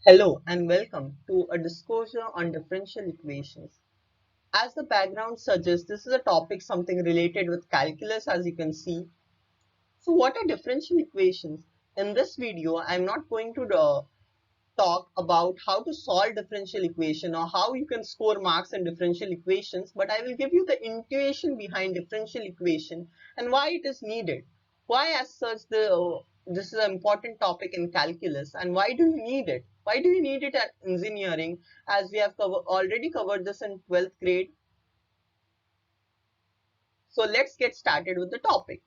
Hello and welcome to a disclosure on differential equations. As the background suggests, this is a topic something related with calculus, as you can see. So what are differential equations? In this video, I'm not going to talk about how to solve differential equation or how you can score marks in differential equations, but I will give you the intuition behind differential equation and why it is needed. Why as such this is an important topic in calculus and why do you need it? Why do you need it at engineering, as we have already covered this in 12th grade? So let's get started with the topic.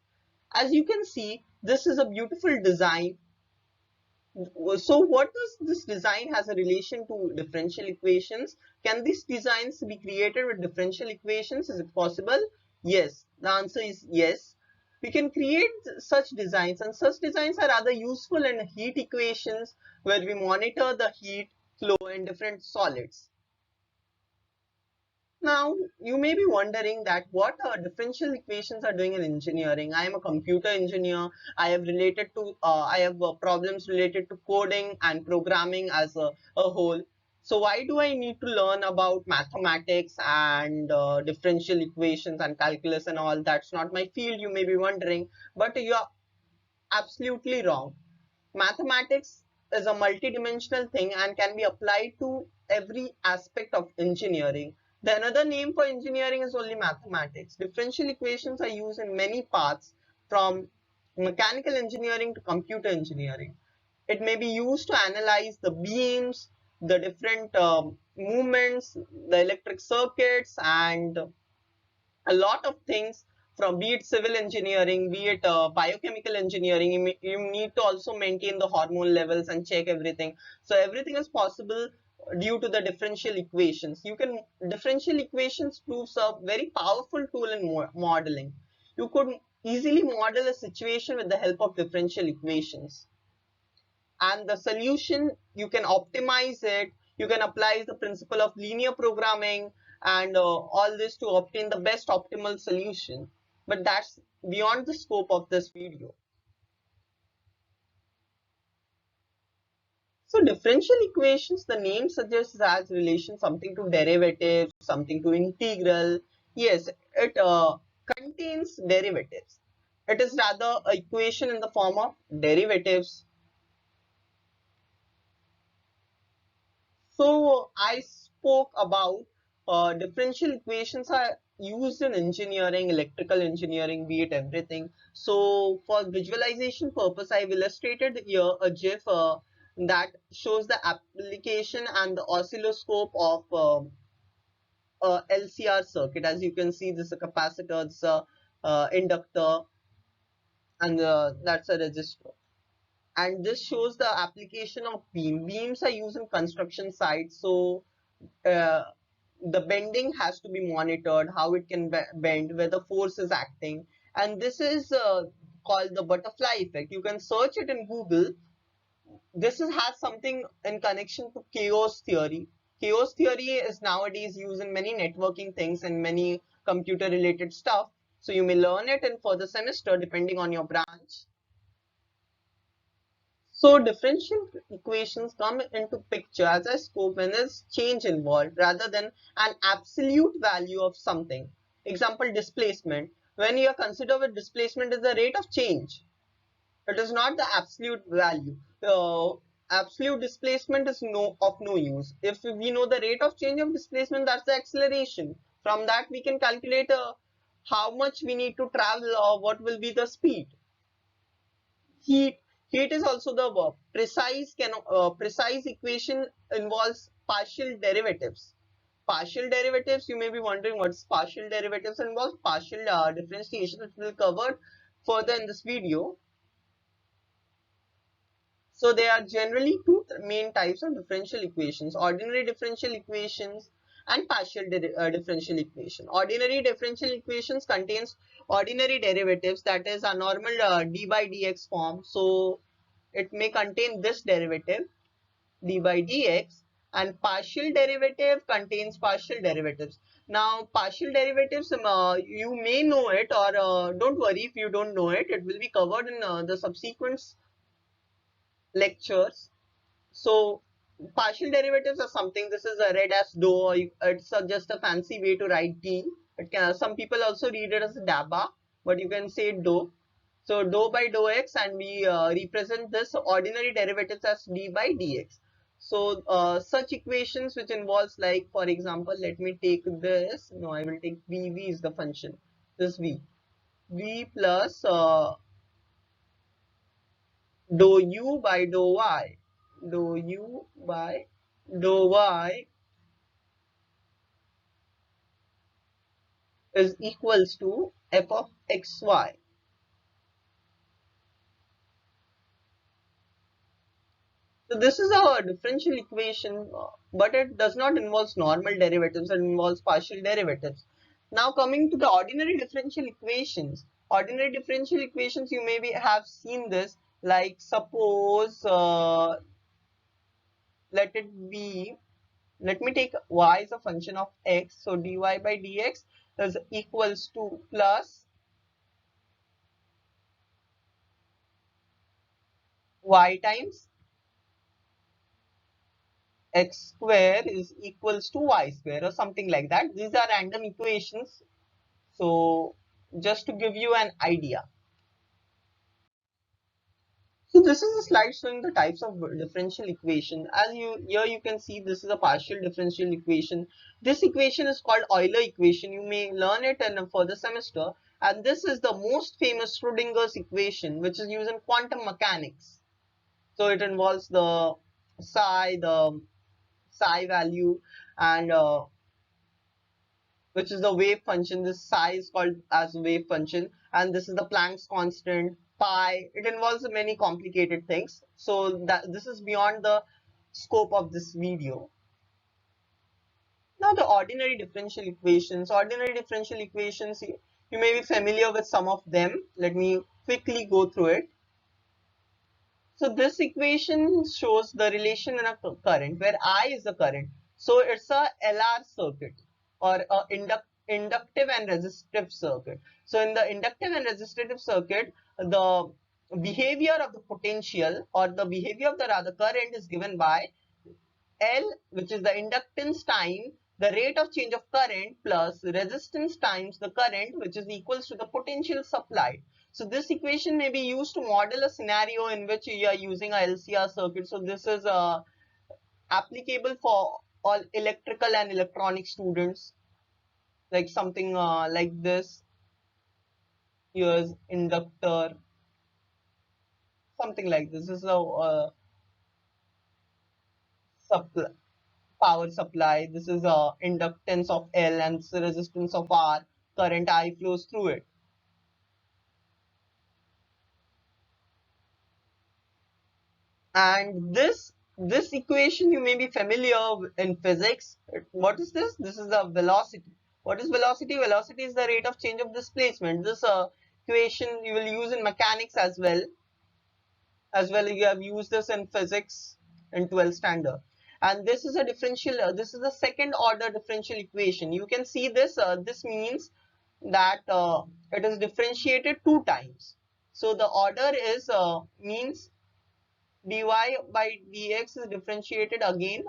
As you can see, this is a beautiful design. So what does this design has a relation to differential equations? Can these designs be created with differential equations? Is it possible? Yes. The answer is yes. We can create such designs, and such designs are rather useful in heat equations where we monitor the heat flow in different solids. Now, you may be wondering that what differential equations are doing in engineering. I am a computer engineer. I have problems related to coding and programming as a whole. So why do I need to learn about mathematics and differential equations and calculus and all? That's not my field, you may be wondering, but you are absolutely wrong. Mathematics is a multidimensional thing and can be applied to every aspect of engineering. The another name for engineering is only mathematics. Differential equations are used in many paths, from mechanical engineering to computer engineering. It may be used to analyze the beams, the different movements, the electric circuits, and a lot of things, from be it civil engineering, be it biochemical engineering. You need to also maintain the hormone levels and check everything. So everything is possible due to the differential equations. Differential equations proves a very powerful tool in modeling. You could easily model a situation with the help of differential equations, and the solution, you can optimize it. You can apply the principle of linear programming and all this to obtain the best optimal solution, but that's beyond the scope of this video. So differential equations, the name suggests, as relation something to derivative, something to integral. Yes, it contains derivatives. It is rather a equation in the form of derivatives. So I spoke about differential equations are used in engineering, electrical engineering, be it everything. So for visualization purpose, I've illustrated here a GIF that shows the application and the oscilloscope of LCR circuit. As you can see, this is a capacitor, this is a inductor, and that's a resistor. And this shows the application of beam. Beams are used in construction sites, so uh, the bending has to be monitored, how it can bend, where the force is acting, and this is called the butterfly effect. You can search it in Google. Has something in connection to chaos theory. Chaos theory is nowadays used in many networking things and many computer related stuff, so you may learn it in further semester depending on your branch. So differential equations come into picture, as I spoke, when there's change involved rather than an absolute value of something. Example, displacement. When you are considered with displacement is the rate of change. It is not the absolute value. Absolute displacement is of no use. If we know the rate of change of displacement, that's the acceleration. From that we can calculate how much we need to travel or what will be the speed. Heat. Heat is also the verb. Precise equation involves partial derivatives. Partial derivatives, you may be wondering what's partial derivatives involves. Partial differentiation, which will be covered further in this video. So there are generally two main types of differential equations: ordinary differential equations and partial differential equation. Ordinary differential equations contains ordinary derivatives, that is a normal d by dx form. So it may contain this derivative d by dx, and partial derivative contains partial derivatives. Now partial derivatives, you may know it, or don't worry if you don't know it, it will be covered in the subsequent lectures. So partial derivatives are something, this is read as do, or it's just a fancy way to write d. It can, some people also read it as daba, but you can say do. So do by dou x, and we represent this ordinary derivatives as d by dx. So such equations which involves, like for example, let me take this, no, I will take v is the function, this v plus dou u by dou y, dou u by dou y is equals to f of xy. So this is a differential equation, but it does not involve normal derivatives, it involves partial derivatives. Now coming to the ordinary differential equations, you maybe have seen this, like suppose, let it be, let me take y as a function of x, so dy by dx is equals to plus y times x square is equals to y square, or something like that. These are random equations. So just to give you an idea. So this is a slide showing the types of differential equation. As you here you can see, this is a partial differential equation. This equation is called Euler equation. You may learn it in a further semester. And this is the most famous Schrodinger's equation, which is used in quantum mechanics. So it involves the psi value, and which is the wave function. This psi is called as wave function, and this is the Planck's constant, pi. It involves many complicated things. So that this is beyond the scope of this video. Now the ordinary differential equations. Ordinary differential equations, you may be familiar with some of them. Let me quickly go through it. So this equation shows the relation in a current where I is the current. So it's a LR circuit, or a inductive and resistive circuit. So in the inductive and resistive circuit, the behavior of the potential, or the behavior of the rather current, is given by L, which is the inductance time the rate of change of current, plus resistance times the current, which is equals to the potential supplied. So this equation may be used to model a scenario in which you are using a LCR circuit. So this is applicable for all electrical and electronic students, like something like this. Here's inductor, something like this. This is a supply, power supply. This is a inductance of L, and this is resistance of R. Current I flows through it. And this equation you may be familiar in physics. What is this? This is the velocity. What is velocity? Velocity is the rate of change of displacement. This equation you will use in mechanics as well. You have used this in physics in 12th standard. And this is a differential, this is the second order differential equation. You can see this, this means that it is differentiated two times. So the order is means dy by dx is differentiated again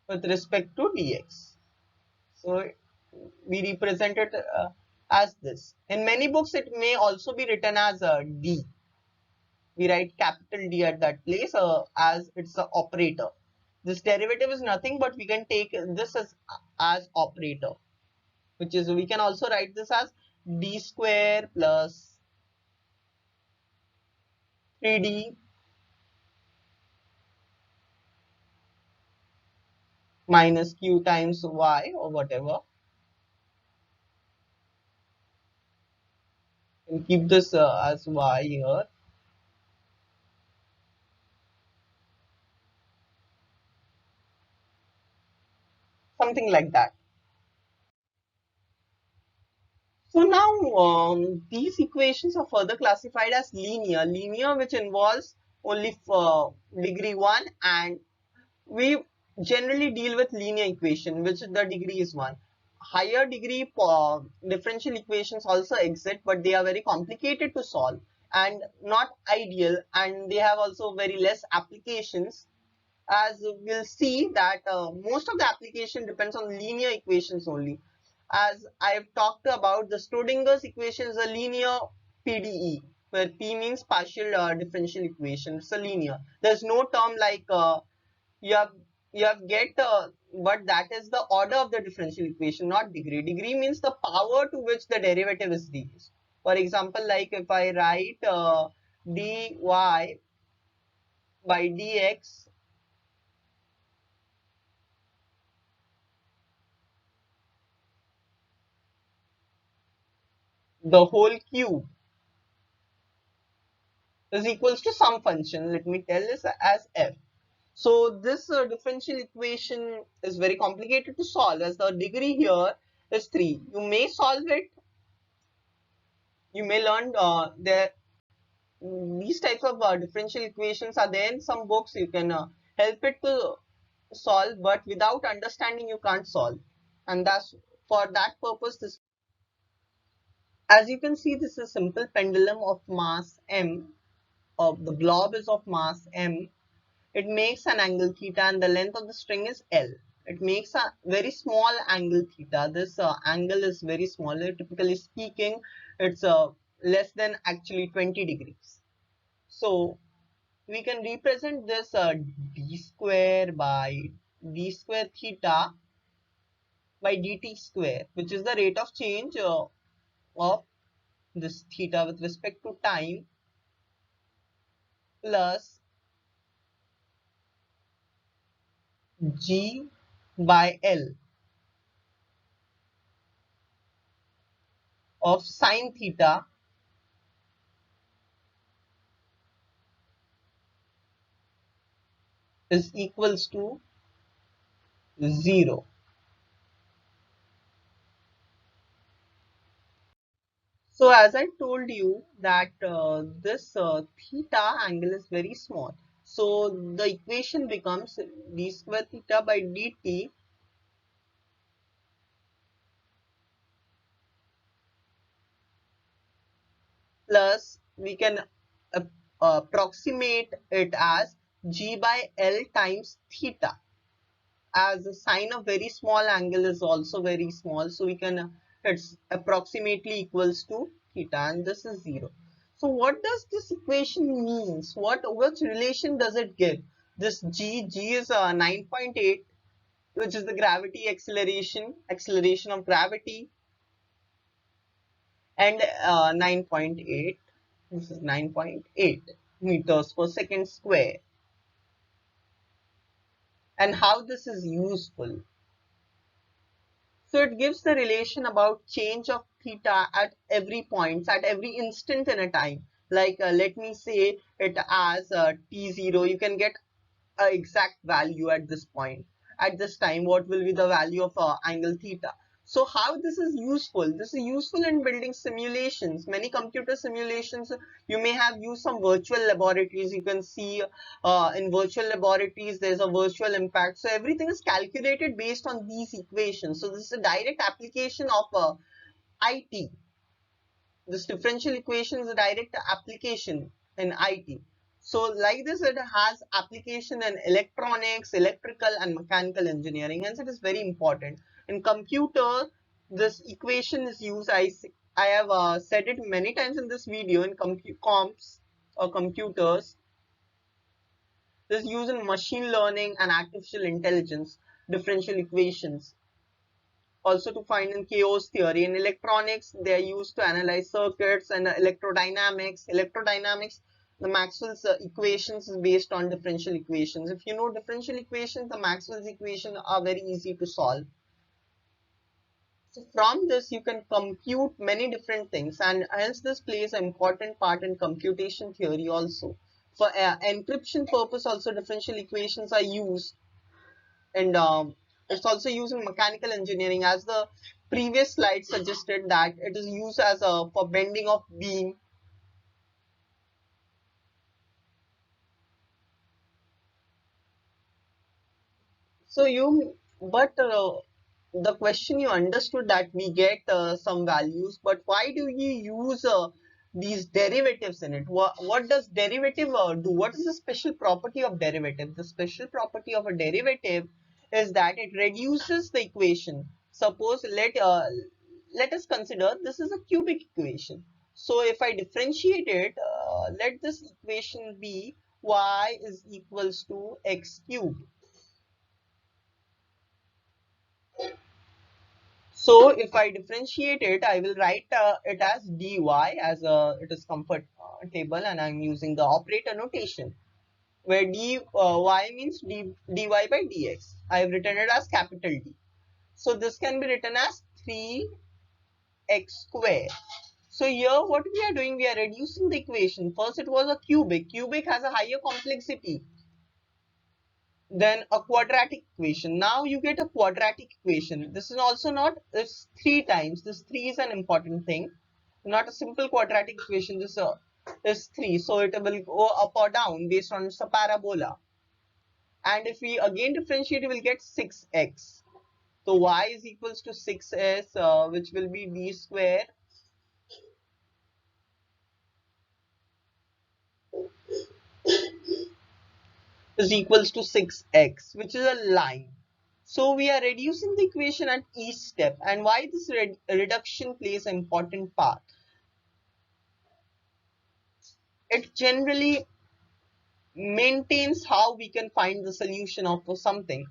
with respect to dx. So we represent it as this. In many books it may also be written as d. We write capital D at that place as it's an operator. This derivative is nothing, but we can take this as operator, which is, we can also write this as d square plus 3d minus q times y, or whatever. And keep this as y here. Something like that. So now these equations are further classified as linear. Linear, which involves only degree 1, and we generally deal with linear equation, which the degree is 1. Higher degree differential equations also exist, but they are very complicated to solve and not ideal, and they have also very less applications. as we'll see that most of the application depends on linear equations only. As I've talked about, the Schrodinger's equation is a linear PDE, where P means partial differential equation. It's a linear. There's no term like you have get, but that is the order of the differential equation, not degree. Degree means the power to which the derivative is reduced. For example, like if I write dy by dx the whole cube is equals to some function. Let me tell this as f. So this differential equation is very complicated to solve, as the degree here is 3. You may solve it. You may learn these types of differential equations are there in some books. You can help it to solve, but without understanding you can't solve. And that's for that purpose this. As you can see, this is a simple pendulum of mass m. Of the blob is of mass m. It makes an angle theta and the length of the string is L. It makes a very small angle theta. This angle is very small. Typically speaking, it's less than actually 20 degrees. So we can represent this d square by d square theta by dt square, which is the rate of change of this theta with respect to time, plus g by L of sine theta is equals to 0. So as I told you that this theta angle is very small. So the equation becomes d square theta by dt plus we can approximate it as g by L times theta, as the sine of very small angle is also very small, so we can it's approximately equals to theta, and this is 0. So what does this equation means? Which relation does it give? This g is 9.8, which is the gravity acceleration of gravity, and 9.8, this is 9.8 meters per second square. And how this is useful? So it gives the relation about change of theta at every point, at every instant in a time. Like let me say it as t0. You can get an exact value at this point. At this time, what will be the value of angle theta? So how this is useful? This is useful in building simulations. Many computer simulations, you may have used some virtual laboratories. You can see in virtual laboratories, there's a virtual impact. So everything is calculated based on these equations. So this is a direct application of IT. This differential equation is a direct application in IT. So like this, it has application in electronics, electrical and mechanical engineering, hence it is very important. In computer, this equation is used, I have said it many times in this video, in comps or computers. This is used in machine learning and artificial intelligence, differential equations. Also to find in chaos theory. In electronics, they are used to analyze circuits, and electrodynamics. The Maxwell's equations is based on differential equations. If you know differential equations, the Maxwell's equations are very easy to solve. So from this, you can compute many different things, and hence this plays an important part in computation theory also. For encryption purpose, also differential equations are used, and it's also used in mechanical engineering, as the previous slide suggested that it is used as a for bending of beam. So the question you understood that we get some values, but why do you use these derivatives in it. What does derivative do? What is the special property of derivative? The special property of a derivative is that it reduces the equation. Suppose let us consider this is a cubic equation. So if I differentiate it, let this equation be y is equals to x cubed. So if I differentiate it, I will write it as dy as it is comfortable, and I'm using the operator notation where y means dy by dx. I have written it as capital D. So this can be written as 3x square. So here what we are doing, we are reducing the equation. First it was a cubic. Cubic has a higher complexity than a quadratic equation. Now you get a quadratic equation. This is also not, it's 3 times. This 3 is an important thing. Not a simple quadratic equation. This is 3. So it will go up or down based on it's a parabola. And if we again differentiate, we will get 6x. So y is equals to 6s, which will be d square is equals to 6x, which is a line. So we are reducing the equation at each step. And why this reduction plays an important part? It generally maintains how we can find the solution of something.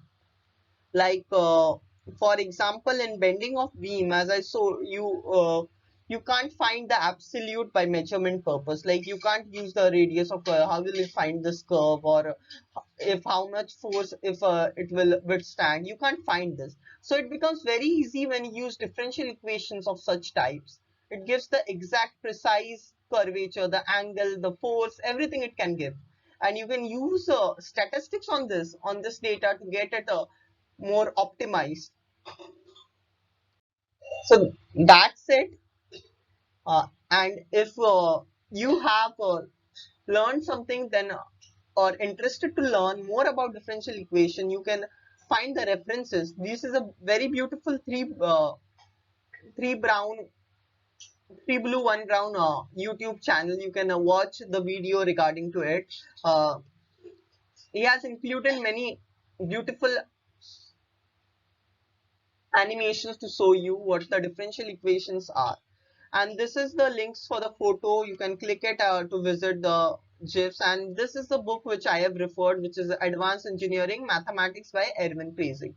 Like for example, in bending of beam, as I saw you, you can't find the absolute by measurement purpose. Like you can't use the radius of how will you find this curve, or if how much force if it will withstand. You can't find this. So it becomes very easy when you use differential equations of such types. It gives the exact precise curvature, the angle, the force, everything it can give. And you can use statistics on this data to get it more optimized. So that's it. And if you have learned something, then or interested to learn more about differential equation, you can find the references. This is a very beautiful three brown, three blue, one brown YouTube channel. You can watch the video regarding to it. He has included many beautiful animations to show you what the differential equations are. And this is the links for the photo. You can click it to visit the GIFs. And this is the book which I have referred, which is Advanced Engineering Mathematics by Erwin Paisig.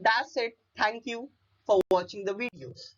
That's it. Thank you for watching the videos.